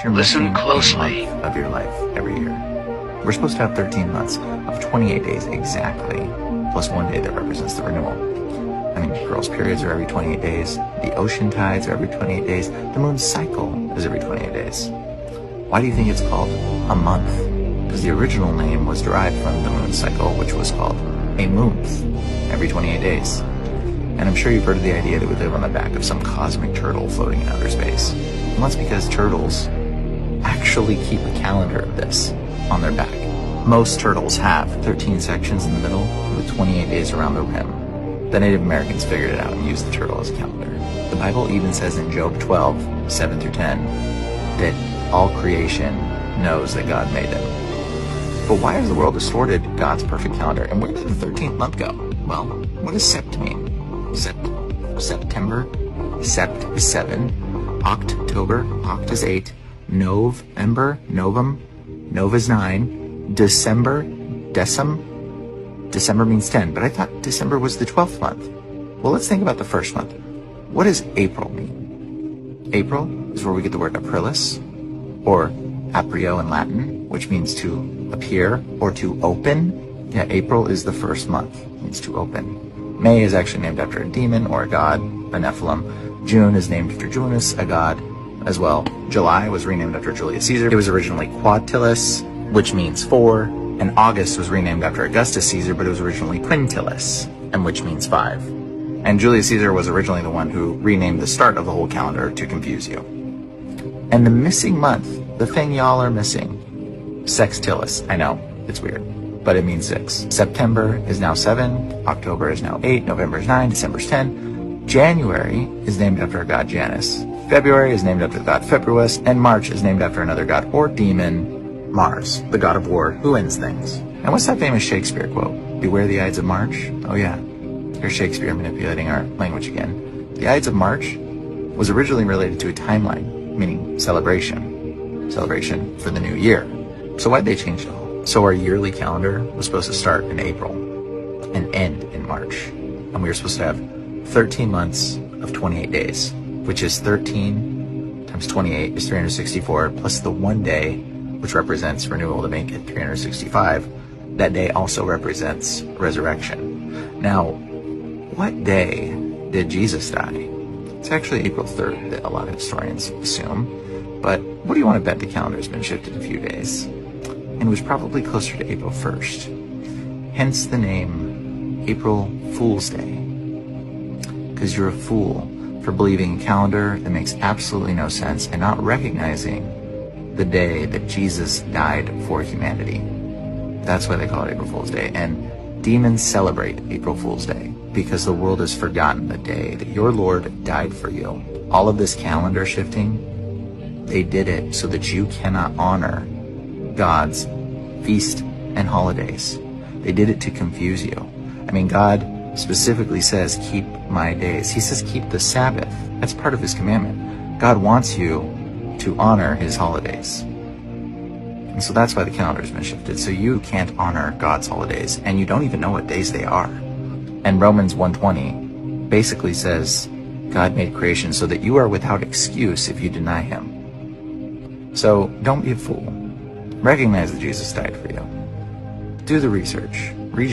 You're Listen missing closely. a month of your life every year. We're supposed to have 13 months of 28 days exactly, plus one day that represents the renewal. I mean, girls' periods are every 28 days, the ocean tides are every 28 days, the moon's cycle is every 28 days. Why do you think it's called a month? Because the original name was derived from the moon cycle, which was called a moonth, every 28 days. And I'm sure you've heard of the idea that we live on the back of some cosmic turtle floating in outer space. Well, that's because turtles actually keep a calendar of this on their back. Most turtles have 13 sections in the middle with 28 days around the rim. The Native Americans figured it out and used the turtle as a calendar. The Bible even says in Job 12, 7 through 10, that all creation knows that God made them. But why has the world distorted God's perfect calendar? And where did the 13th month go? Well, what does sept mean? September? Sept is 7. October, oct is 8. November, novum, nov is 9. December, December means 10, but I thought December was the 12th month. Well, let's think about the first month. What does April mean? April is where we get the word aprilis, or aprio in Latin, which means to appear or to open. Yeah, April is the first month, means to open. May is actually named after a demon or a god, a Nephilim. June is named after Janus, a god as well. July was renamed after Julius Caesar. It was originally Quintilis, which means 4, and August was renamed after Augustus Caesar, but it was originally Quintilis, and which means 5. And Julius Caesar was originally the one who renamed the start of the whole calendar to confuse you. And the missing month, the thing y'all are missing, Sextilis. I know, it's weird, but it means 6. September is now 7, October is now 8, November is 9, December is 10. January is named after a god Janus. February is named after the god Februus, and March is named after another god or demon, Mars, the god of war, who ends things. And what's that famous Shakespeare quote? Beware the Ides of March? Oh yeah, here's Shakespeare manipulating our language again. The Ides of March was originally related to a timeline, meaning celebration for the new year. So why'd they change it all? So our yearly calendar was supposed to start in April and end in March. And we were supposed to have 13 months of 28 days, which is 13 times 28 is 364, plus the one day, which represents renewal to make it 365. That day also represents resurrection. Now, what day did Jesus die? It's actually April 3rd that a lot of historians assume. But what do you want to bet the calendar's been shifted a few days? And it was probably closer to April 1st. Hence the name April Fool's Day. Because you're a fool for believing a calendar that makes absolutely no sense and not recognizing the day that Jesus died for humanity. That's why they call it April Fool's Day. And demons celebrate April Fool's Day because the world has forgotten the day that your Lord died for you. All of this calendar shifting, they did it so that you cannot honor God's feast and holidays. They did it to confuse you. I mean, God specifically says, keep my days. He says, keep the Sabbath. That's part of his commandment. God wants you to honor his holidays. And so that's why the calendar's been shifted. So you can't honor God's holidays, and you don't even know what days they are. And Romans 1:20 basically says, God made creation so that you are without excuse if you deny him. So don't be a fool. Recognize that Jesus died for you. Do the research. Read